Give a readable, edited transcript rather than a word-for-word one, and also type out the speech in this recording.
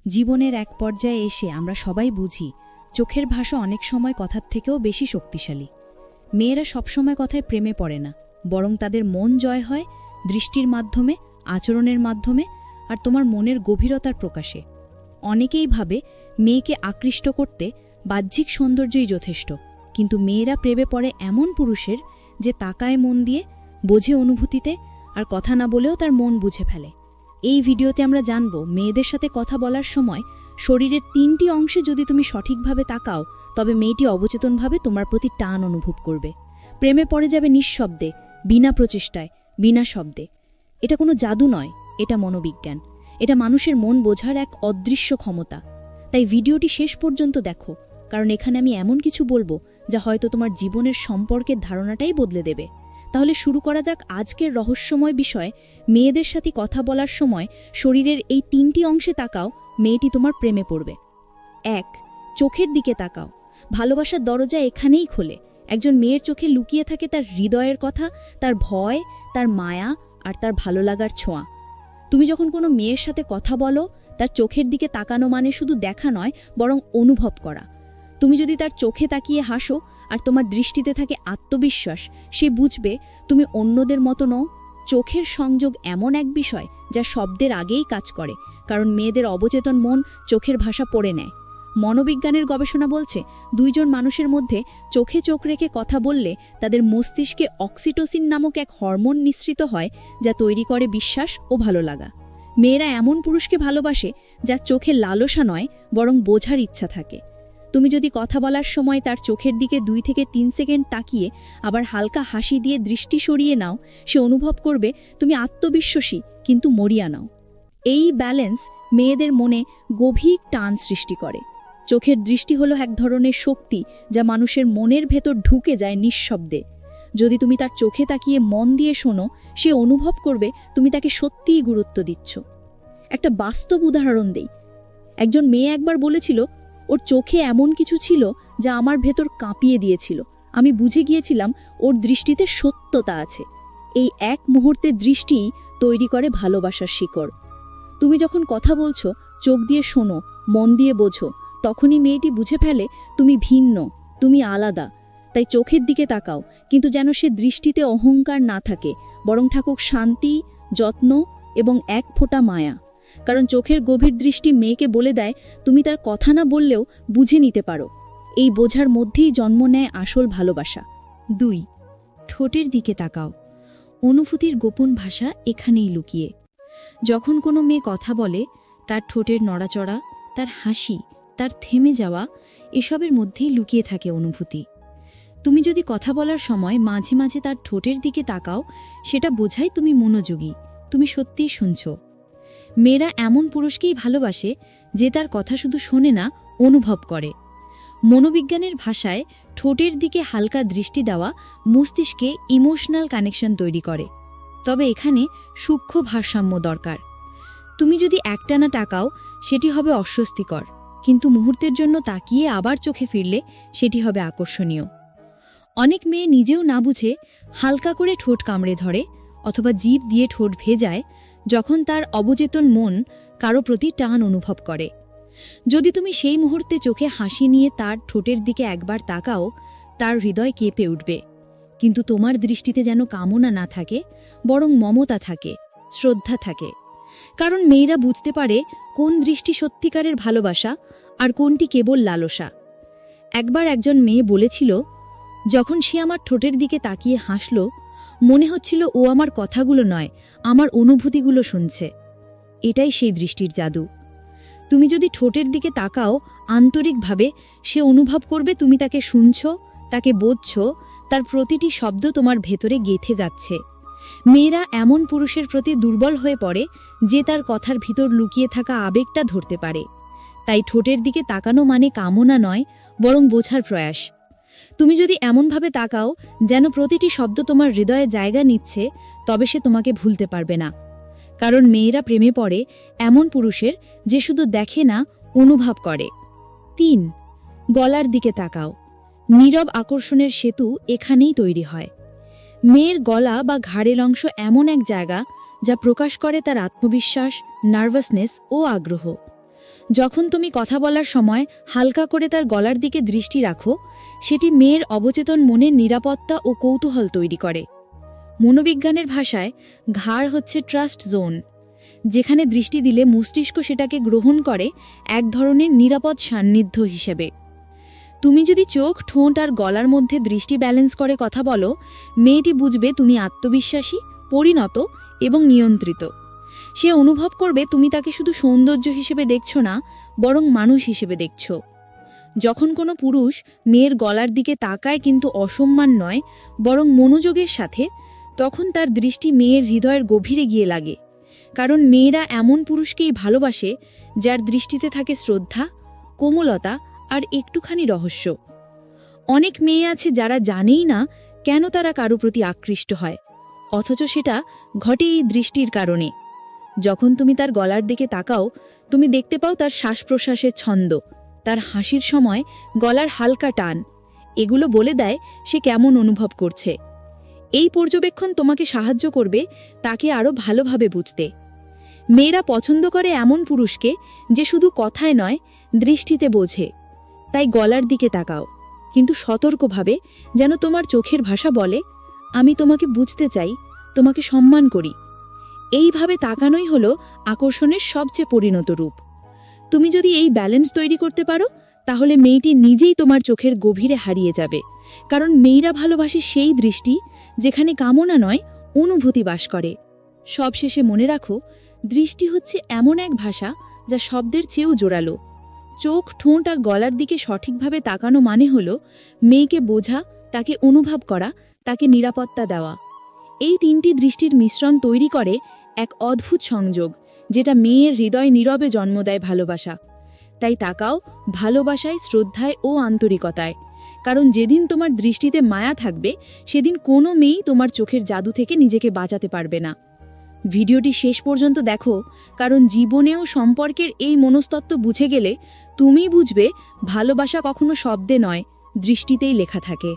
জীবনের এক পর্যায়ে এসে আমরা সবাই বুঝি চোখের ভাষা অনেক সময় কথার থেকেও বেশি শক্তিশালী। মেয়েরা সবসময় কথায় প্রেমে পড়ে না, বরং তাদের মন জয় হয় দৃষ্টির মাধ্যমে, আচরণের মাধ্যমে আর তোমার মনের গভীরতার প্রকাশে। অনেকেই ভাবে মেয়েকে আকৃষ্ট করতে বাহ্যিক সৌন্দর্যই যথেষ্ট, কিন্তু মেয়েরা প্রেমে পড়ে এমন পুরুষের যে তাকায় মন দিয়ে, বোঝে অনুভূতিতে, আর কথা না বলেও তার মন বুঝে ফেলে। এই ভিডিওতে আমরা জানব মেয়েদের সাথে কথা বলার সময় শরীরের ৩টি অংশে যদি তুমি সঠিকভাবে তাকাও, তবে মেয়েটি অবচেতনভাবে তোমার প্রতি টান অনুভব করবে, প্রেমে পড়ে যাবে নিঃশব্দে, বিনা প্রচেষ্টায়, বিনা শব্দে। এটা কোনো জাদু নয়, এটা মনোবিজ্ঞান, এটা মানুষের মন বোঝার এক অদৃশ্য ক্ষমতা। তাই ভিডিওটি শেষ পর্যন্ত দেখো, কারণ এখানে আমি এমন কিছু বলবো যা হয়তো তোমার জীবনের সম্পর্কের ধারণাটাই বদলে দেবে। তাহলে শুরু করা যাক আজকের রহস্যময় বিষয়। মেয়েদের সাথে কথা বলার সময় শরীরের এই ৩টি অংশে তাকাও, মেয়েটি তোমার প্রেমে পড়বে। ১. চোখের দিকে তাকাও। ভালোবাসার দরজা এখানেই খোলে। একজন মেয়ের চোখে লুকিয়ে থাকে তার হৃদয়ের কথা, তার ভয়, তার মায়া আর তার ভালো লাগার ছোঁয়া। তুমি যখন কোনো মেয়ের সাথে কথা বলো, তার চোখের দিকে তাকানো মানে শুধু দেখা নয়, বরং অনুভব করা। তুমি যদি তার চোখে তাকিয়ে হাসো আর তোমার দৃষ্টিতে থাকে আত্মবিশ্বাস, সে বুঝবে তুমি অন্যদের মতো নও। চোখের সংযোগ এমন এক বিষয় যা শব্দের আগেই কাজ করে, কারণ মেয়েদের অবচেতন মন চোখের ভাষা পড়ে নেয়। মনোবিজ্ঞানের গবেষণা বলছে, দুইজন মানুষের মধ্যে চোখে চোখ রেখে কথা বললে তাদের মস্তিষ্কে অক্সিটোসিন নামক এক হরমোন নিঃসৃত হয়, যা তৈরি করে বিশ্বাস ও ভালো লাগা। মেয়েরা এমন পুরুষকে ভালোবাসে যার চোখে লালসা নয়, বরং বোঝার ইচ্ছা থাকে। তুমি যদি কথা বলার সময় তার চোখের দিকে ২ থেকে ৩ সেকেন্ড তাকিয়ে আবার হালকা হাসি দিয়ে দৃষ্টি সরিয়ে নাও, সে অনুভব করবে তুমি আত্মবিশ্বাসী কিন্তু মরিয়া নাও। এই ব্যালেন্স মেয়েদের মনে গভীর টান সৃষ্টি করে। চোখের দৃষ্টি হলো এক ধরনের শক্তি যা মানুষের মনের ভেতর ঢুকে যায় নিঃশব্দে। যদি তুমি তার চোখে তাকিয়ে মন দিয়ে শোনো, সে অনুভব করবে তুমি তাকে সত্যিই গুরুত্ব দিচ্ছ। একটা বাস্তব উদাহরণ দেই। একজন মেয়ে একবার বলেছিল, ওর চোখে এমন কিছু ছিল যা আমার ভেতর কাঁপিয়ে দিয়েছিল। আমি বুঝে গিয়েছিলাম ওর দৃষ্টিতে সত্যতা আছে। এই এক মুহূর্তের দৃষ্টিই তৈরি করে ভালোবাসার শিকড়। তুমি যখন কথা বলছো, চোখ দিয়ে শোনো, মন দিয়ে বোঝো, তখনই মেয়েটি বুঝে ফেলে তুমি ভিন্ন, তুমি আলাদা। তাই চোখের দিকে তাকাও, কিন্তু যেন সে দৃষ্টিতে অহংকার না থাকে, বরং থাকুক শান্তি, যত্ন এবং এক ফোঁটা মায়া। কারণ চোখের গভীর দৃষ্টি মেয়েকে বলে দেয় তুমি তার কথা না বললেও বুঝে নিতে পারো। এই বোঝার মধ্যেই জন্ম নেয় আসল ভালোবাসা। ২. ঠোঁটের দিকে তাকাও। অনুভূতির গোপন ভাষা এখানেই লুকিয়ে। যখন কোনো মেয়ে কথা বলে, তার ঠোঁটের নড়াচড়া, তার হাসি, তার থেমে যাওয়া, এসবের মধ্যেই লুকিয়ে থাকে অনুভূতি। তুমি যদি কথা বলার সময় মাঝে মাঝে তার ঠোঁটের দিকে তাকাও, সেটা বোঝায় তুমি মনোযোগী, তুমি সত্যিই শুনছ। মেয়েরা এমন পুরুষকেই ভালোবাসে যে তার কথা শুধু শোনে না, অনুভব করে। মনোবিজ্ঞানের ভাষায় ঠোঁটের দিকে হালকা দৃষ্টি দেওয়া মস্তিষ্কে ইমোশনাল কানেকশন তৈরি করে। তবে এখানে সূক্ষ্ম ভারসাম্য দরকার। তুমি যদি একটানা তাকাও, সেটি হবে অস্বস্তিকর, কিন্তু মুহূর্তের জন্য তাকিয়ে আবার চোখে ফিরলে সেটি হবে আকর্ষণীয়। অনেক মেয়ে নিজেও না বুঝে হালকা করে ঠোঁট কামড়ে ধরে অথবা জিভ দিয়ে ঠোঁট ভেজায়, যখন তার অবচেতন মন কারো প্রতি টান অনুভব করে। যদি তুমি সেই মুহূর্তে চোখে হাসি নিয়ে তার ঠোঁটের দিকে একবার তাকাও, তার হৃদয় কেঁপে উঠবে। কিন্তু তোমার দৃষ্টিতে যেন কামনা না থাকে, বরং মমতা থাকে, শ্রদ্ধা থাকে। কারণ মেয়েরা বুঝতে পারে কোন দৃষ্টি সত্যিকারের ভালোবাসা আর কোনটি কেবল লালসা। একবার একজন মেয়ে বলেছিল, যখন সে আমার ঠোঁটের দিকে তাকিয়ে হাসল, মনে হচ্ছিল ও আমার কথাগুলো নয়, আমার অনুভূতিগুলো শুনছে। এটাই সেই দৃষ্টির জাদু। তুমি যদি ঠোঁটের দিকে তাকাও আন্তরিকভাবে, সে অনুভব করবে তুমি তাকে শুনছ, তাকে বোঝছ, তার প্রতিটি শব্দ তোমার ভেতরে গেঁথে যাচ্ছে। মেয়েরা এমন পুরুষের প্রতি দুর্বল হয়ে পড়ে যে তার কথার ভিতর লুকিয়ে থাকা আবেগটা ধরতে পারে। তাই ঠোঁটের দিকে তাকানো মানে কামনা নয়, বরং বোঝার প্রয়াস। তুমি যদি এমনভাবে তাকাও যেন প্রতিটি শব্দ তোমার হৃদয়ে জায়গা নিচ্ছে, তবে সে তোমাকে ভুলতে পারবে না। কারণ মেয়েরা প্রেমে পড়ে এমন পুরুষের যে শুধু দেখে না, অনুভব করে। ৩. গলার দিকে তাকাও। নীরব আকর্ষণের সেতু এখানেই তৈরি হয়। মেয়ের গলা বা ঘাড়ের অংশ এমন এক জায়গা যা প্রকাশ করে তার আত্মবিশ্বাস, নার্ভাসনেস ও আগ্রহ। যখন তুমি কথা বলার সময় হালকা করে তার গলার দিকে দৃষ্টি রাখো, সেটি মেয়ের অবচেতন মনের নিরাপত্তা ও কৌতূহল তৈরি করে। মনোবিজ্ঞানের ভাষায় ঘাড় হচ্ছে ট্রাস্ট জোন, যেখানে দৃষ্টি দিলে মস্তিষ্ক সেটাকে গ্রহণ করে এক ধরনের নিরাপদ সান্নিধ্য হিসেবে। তুমি যদি চোখ, ঠোঁট আর গলার মধ্যে দৃষ্টি ব্যালেন্স করে কথা বলো, মেয়েটি বুঝবে তুমি আত্মবিশ্বাসী, পরিণত এবং নিয়ন্ত্রিত। সে অনুভব করবে তুমি তাকে শুধু সৌন্দর্য হিসেবে দেখছো না, বরং মানুষ হিসেবে দেখছো। যখন কোনো পুরুষ মেয়ের গলার দিকে তাকায় কিন্তু অসম্মান নয়, বরং মনোযোগের সাথে, তখন তার দৃষ্টি মেয়ের হৃদয়ের গভীরে গিয়ে লাগে। কারণ মেয়েরা এমন পুরুষকেই ভালোবাসে যার দৃষ্টিতে থাকে শ্রদ্ধা, কোমলতা আর একটুখানি রহস্য। অনেক মেয়ে আছে যারা জানেই না কেন তারা কারো প্রতি আকৃষ্ট হয়, অথচ সেটা ঘটে এই দৃষ্টির কারণে। যখন তুমি তার গলার দিকে তাকাও, তুমি দেখতে পাও তার শ্বাস প্রশ্বাসের ছন্দ, তার হাসির সময় গলার হালকা টান। এগুলো বলে দেয় সে কেমন অনুভব করছে। এই পর্যবেক্ষণ তোমাকে সাহায্য করবে তাকে আরও ভালোভাবে বুঝতে। মেয়েরা পছন্দ করে এমন পুরুষকে যে শুধু কথায় নয়, দৃষ্টিতে বোঝে। তাই গলার দিকে তাকাও, কিন্তু সতর্কভাবে, যেন তোমার চোখের ভাষা বলে, আমি তোমাকে বুঝতে চাই, তোমাকে সম্মান করি। এইভাবে তাকানোই হলো আকর্ষণের সবচেয়ে পরিণত রূপ। তুমি যদি এই ব্যালেন্স তৈরি করতে পারো, তাহলে মেয়েটি নিজেই তোমার চোখের গভীরে হারিয়ে যাবে। কারণ মেয়েরা ভালোবাসে সেই দৃষ্টি যেখানে কামনা নয়, অনুভূতি বাস করে। সবশেষে মনে রাখো, দৃষ্টি হচ্ছে এমন এক ভাষা যা শব্দের চেয়েও জোরালো। চোখ, ঠোঁট আর গলার দিকে সঠিকভাবে তাকানো মানে হলো মেয়েকে বোঝা, তাকে অনুভব করা, তাকে নিরাপত্তা দেওয়া। এই তিনটি দৃষ্টির মিশ্রণ তৈরি করে এক অদ্ভুত সংযোগ, যেটা মেয়ের হৃদয় নীরবে জন্ম দেয় ভালোবাসা। তাই তাকাও ভালোবাসায়, শ্রদ্ধায় ও আন্তরিকতায়। কারণ যেদিন তোমার দৃষ্টিতে মায়া থাকবে, সেদিন কোনো মেয়েই তোমার চোখের জাদু থেকে নিজেকে বাঁচাতে পারবে না। ভিডিওটি শেষ পর্যন্ত দেখো, কারণ জীবনেও সম্পর্কের এই মনস্তত্ত্ব বুঝে গেলে তুমি বুঝবে ভালোবাসা কখনো শব্দে নয়, দৃষ্টিতেই লেখা থাকে।